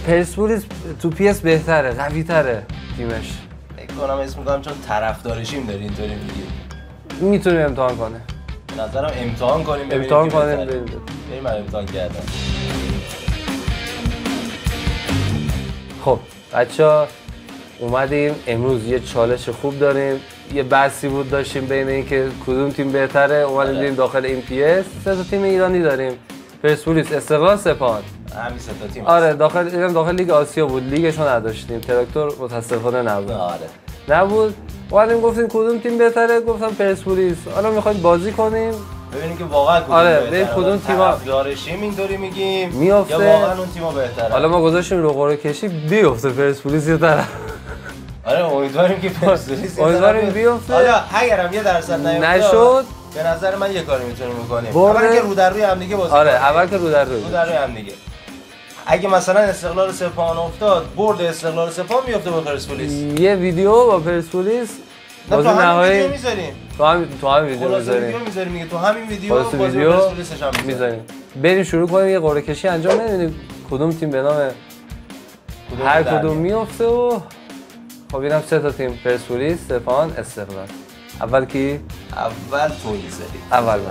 پرسپولیس تو PS بهتره، قوی تره تیمش. فکر کنم اسم میکنم چون طرفدارشیم داری اینطوری میگی. میتونیم امتحان کنه. به نظرم امتحان کنیم ببینیم. امتحان کنیم بریم من امتحان کردم. خب بچه‌ها اومدیم امروز یه چالش خوب داریم. یه بحثی بود داشتیم بین اینکه کدوم تیم بهتره. اومدیم دیدیم داخل این PS سه تا تیم ایرانی داریم. پرسپولیس، استقلال، سپاهان. همین سه تا تیم. آره داخل لیگ آسیا بود. لیگشو نداشتیم. تراکتور متاسفانه نبود. آره. نبود. اومدیم گفتیم کدوم تیم بهتره؟ گفتم پرسپولیس. حالا می‌خوایم بازی کنیم. ببینیم که واقعا کدوم ببین کدوم تیم‌ها دارشیم اینطوری میگیم میافته یا واقعا اون تیم‌ها بهتره. حالا ما گذاشتیم رو قرعه کشی بیفته پرسپولیس یه طرف. آره امیدواریم که پرسپولیس امیدواریم بیفته. حالا اگرم یه درصد نشد به نظر من یه کاری میتونیم بکنیم. اول که رو در روی هم دیگه بازی آره اول که رو در روی هم دیگه. اگه مثلا استقلال سپاهان افتاد برد استقلال سپاهان میفته با پرسپولیس. یه ویدیو با پرسپولیس بازی نهایی میذاریم. تو همین ویدیو میذاریم میگه تو همین ویدیو بازی پرسپولیسش هم میذاریم. بریم شروع کنیم یه قرعه کشی انجام بدیم کدوم تیم به نام هر کدوم میفته و خب اینم سه تا تیم پرسپولیس، سپاهان، استقلال. اول کی؟ اول تو میذاری. اول من.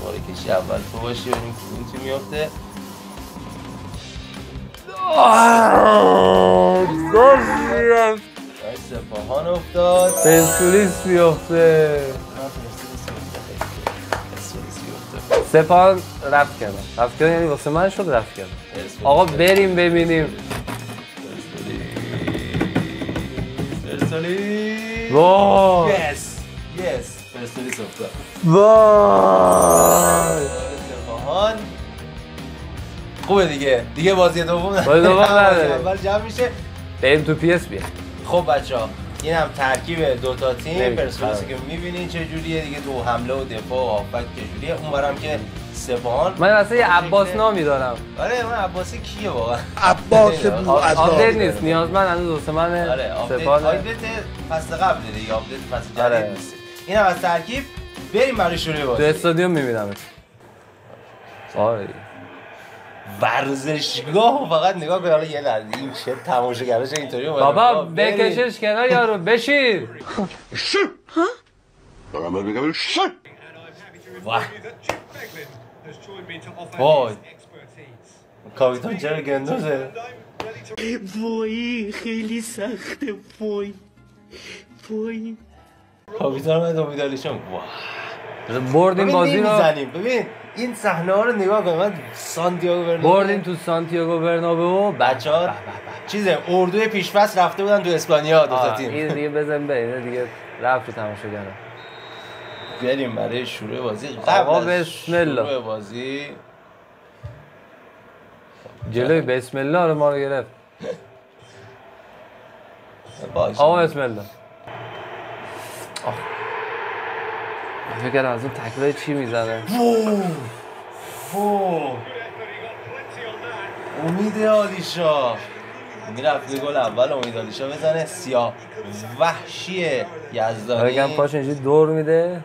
قرعه کشی اول تو باشی ببینیم کدوم تیم میفته. گفتم سپاهان افتاد. پرسپولیس میفته. سپاهان رفت کردم یعنی واسه من شد رفت کردم. آقا بریم ببینیم. پرسپولیس. وای یس پرسپولیس افتاد. وای سپاهان خوبه دیگه بازی دوم نداریم. اول جمع میشه. بریم تو PS بیایم. خب بچه‌ها این هم ترکیب دو تا تیم پرسپولیسی که می‌بینین چه جوریه دیگه تو حمله و دفاع و هافبک چه جوریه. اونورم که سپاهان من اصلا یه عباس نامی دارم. آره من عباسی کیه واقعا؟ عباس آپدیت نیست نیازمند هنوز واسه من. آره آپدیت فصل قبل دیگه آپدیت فصل جدید نیست. این هم از ترکیب. بریم برای شروع بازی. تو استادیوم می‌بینمت. آره ورزشگاه فقط نگاه کن. حالا یه لحظه این چه تماشاگراش اینطوری بابا بکشش کنار یارو بشین. ها؟ بگم وای کاپیتان چرا گندوزه؟ وای خیلی سخته. وای کاپیتان من امیدواریشم. بردیم بازی رو میزنیم. ببین این صحنه ها رو نگاه کن. من سانتیاگو برنابئو بردیم تو سانتیاگو برنابئو. بچه‌ها چیزه اردوی پیش‌پس رفته بودن تو اسپانیا دو تا تیم. این دیگه بزن به دیگه رفت رو تماشاگرا. بریم برای شروع بازی. آقا بسم الله. شروع بازی جلوی بسم الله رو ما رو گرفت. آقا بسم الله. فکر کردم از اون تکلای چی میزنه. امید عالیشاه میرفت گل اول. امید عالیشاه بزنه. سیاه وحشی یزدانی بگم پاش اینجوری دور میده.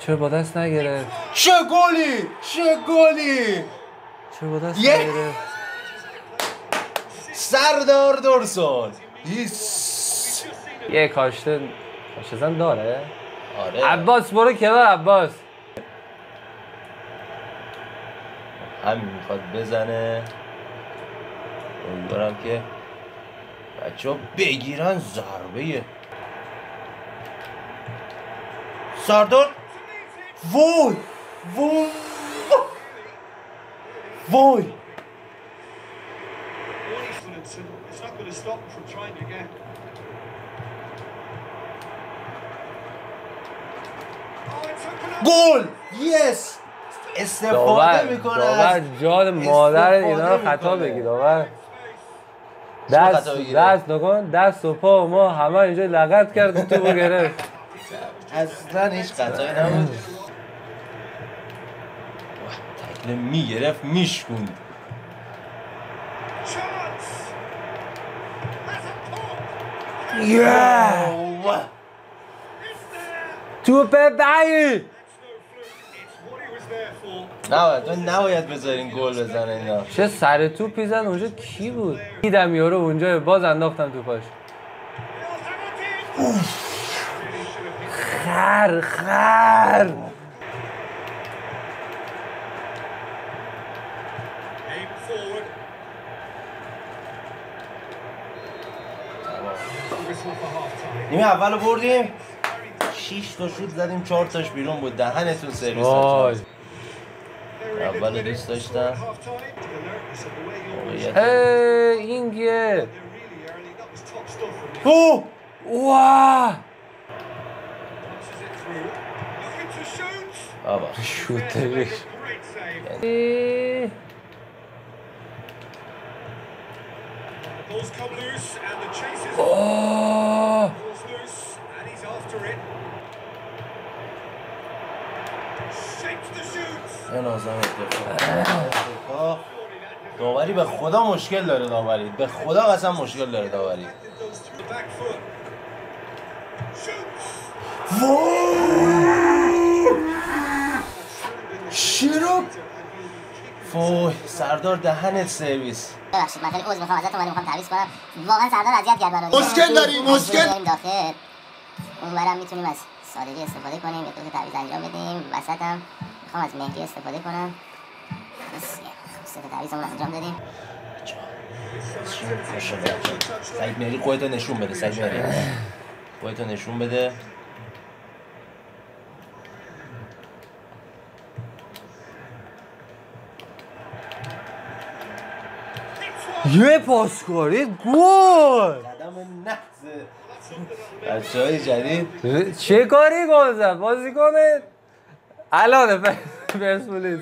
چرا با دست نگرفت؟ چه گلی چرا با دست نگرفت؟ سردار دورسون یه کاشته زن داره؟ آره عباس برو کنار عباس. همین میخواد بزنه. امیدوارم که بچه ها بگیرن. ضربه سردار. وای گل. یس استفاده میکنه. داور جان مادر اینا رو خطا بگیر. داور دست نکن. دست و پا ما همه اینجا لغت کرد تو گرفت. اصلا هیچ خطایی نبود. تکله میگرفت میشکوند. توپ بعید. نباید بذارین گل بزنه اینا. چه سر توپی زد اونجا کی بود؟ دیدم یارو اونجا باز انداختم تو پاش. خر نیمه اولو بردیم 6 تا شوت زدیم 4 تاش بیرون بود. دهنتون سرویس داشتم. اول دوست داشتم این گیه واه بابا شوتش این آزم اتفاق داوری به خدا مشکل داره. داوری به خدا قسم مشکل داره. داوری چرا؟ فوی سردار دهنت سرویس. ببخشید من خیلی عذر میخوام ازتون ولی میخوام تعویض کنم. واقعا سردار اذیت کرد منو. مشکل داریم مشکل داخل. اونورم میتونیم از سادگی استفاده کنیم. یه دو تا تعویض انجام بدیم. وسطم میخوام از مهدی استفاده کنم. بس سه تا تعویضمون انجام دادیم. سعید مهری خودتو نشون بده. سعید مهری خودتو نشون بده. یه پاسکاری گل قدم نحسه بچه های جدید چه کاری گل زد بازی کنه الان پرسپولیس.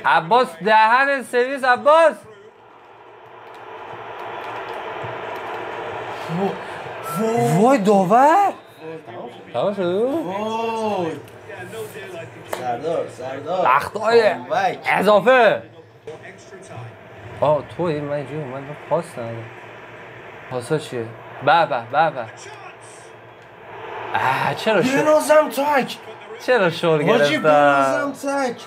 عباس دهن سرویس عباس وای داور تمام شده سردار اخطای اضافه. تو این من اینجا من پاس ندادم. پاسا چیه؟ چرا شل بنازم تک چرا شل حاجی بنازم تک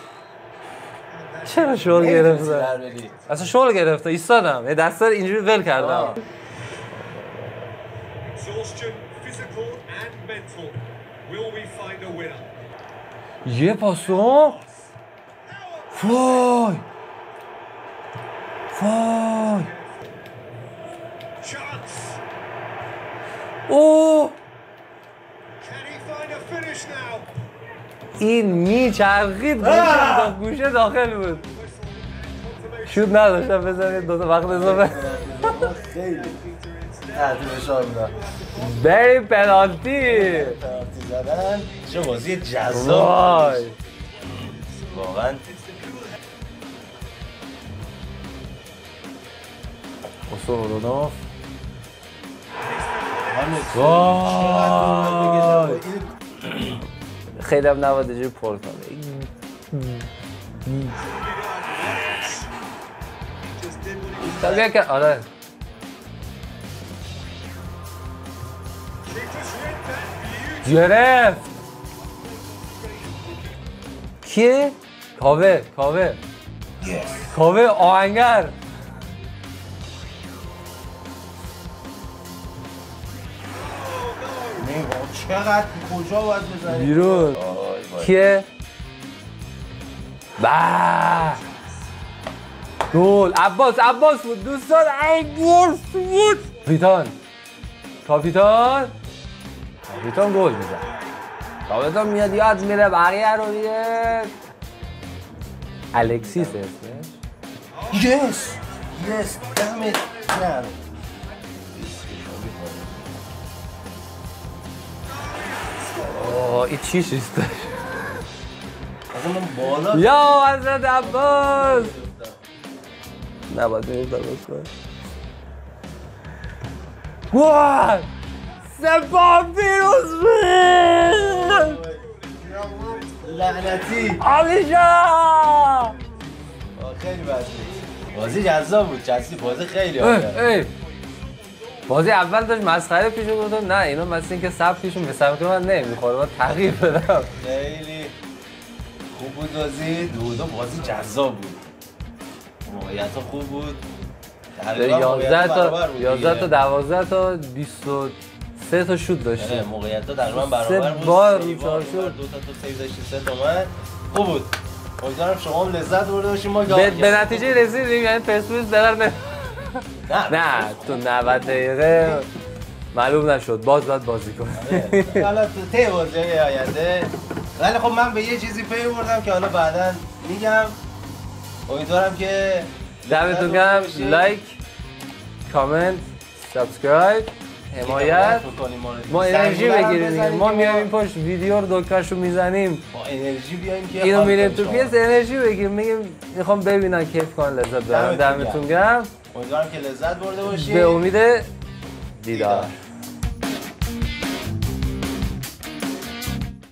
چرا شل گرفتم اصلا شل گرفته ایستادم دستا اینجوری ول کردم. یه پاسو وای اوه این میچرخید گوشه داخل بود. شوت نداشتم بزنید دو تا وقت اضافه. خیلی تحت فشار بودم. بریم پنالتی زدن. چه بازی جذاب واقعا. اوسورونوف خیلی هم نباید اینجوری پر کنه. طبیعه که آره گرفت. کیه؟ کاوه آهنگر. چقدر کجا باید بزنیم بیرون. کیه؟ گل عباس بود دوستان. عباس بود کاپیتان گل میزن. کاپیتان میاد یاد میره بقیه رو میره. الکسیس اسمش. یس دمت گرم. این چی شیسته اصلا من بالا یا حضرت عباس نباید میرید درست کنم. وای سپاه پیروز لعنتی علی شاه. خیلی بد بازی جذاب بود. بازی خیلی بازی اول داشت مسخره پیش بردم. نه اینا مثل این که سبکشون به سبک من نمیخوره. باید تغییر بدم. خیلی خوب بود بازی، دو بازی جذاب بود. موقعیت خوب بود. 11 تا 12 تا 23 تا شوت داشتیم. موقعیت ها تقریبا برابر بود. 3 بار رو چهار شد. 2 تا تو سیو داشتیم 3 تا اومد. خوب بود. امیدوارم شما هم لذت برده باشیم. ما به نتیجه رسیدیم، یعنی پرسپولیس ببر نه تو 90 دقیقه معلوم نشد، باز باید بازی کنه. حالا تو ته بازی آینده، ولی خب من به یه چیزی پی بردم که حالا بعداً میگم. امیدوارم که دمتون گرم. لایک، کامنت، سابسکرایب، حمایت. ما انرژی بگیریم. ما میایم این پشت ویدیو رو دکترشو میزنیم. با انرژی بیایم که اینو میریم تو پیس انرژی بگیریم. میگیم میخوام ببینن کیف کنن، لذت ببرن. دمتون گرم. امیدوارم که لذت برده باشید. به امید دیدار.